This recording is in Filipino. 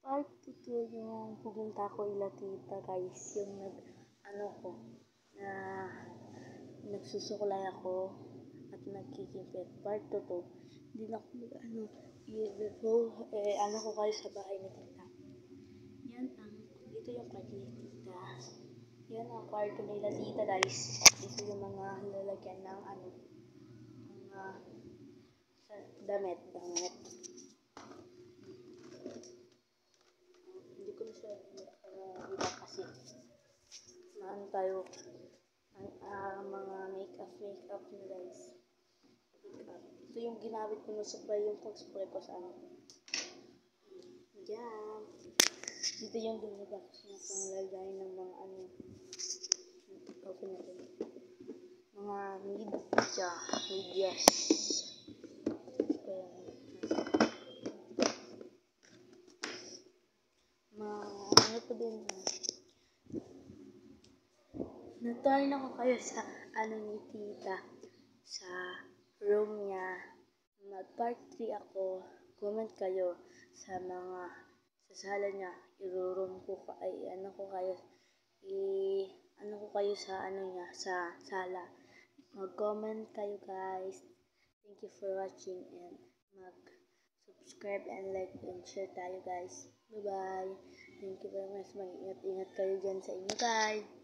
Part 2 yung pumunta ko ila tita guys, yung ko, na nagsusuklay ako at nagkikipit. Part 2 to. Hindi na ako ko kayo sa bahay ni tita. Dito yung kwarto ni tita. Yan ang kwarto nila tita guys. Dito yung mga lalagyan ng mga damit. Hindi ko na siya iba kasi tayo mga makeup na guys. Ito yung ginamit ko na supply yung pag-spray ko sa Diyan. Dito yung dinabak na panglagay ng mga open natin. Mga medyas. Din natayin ako kayo sa ni tita sa room niya. Mag part 3 ako. Comment kayo sa mga sa sala niya. I-room ko kayo sa niya sa sala. Mag-comment kayo guys. Thank you for watching and mag-subscribe and like and share tayo guys. Bye-bye. Thank you very much. Mag-ingat-ingat kayo dyan sa inyo guys.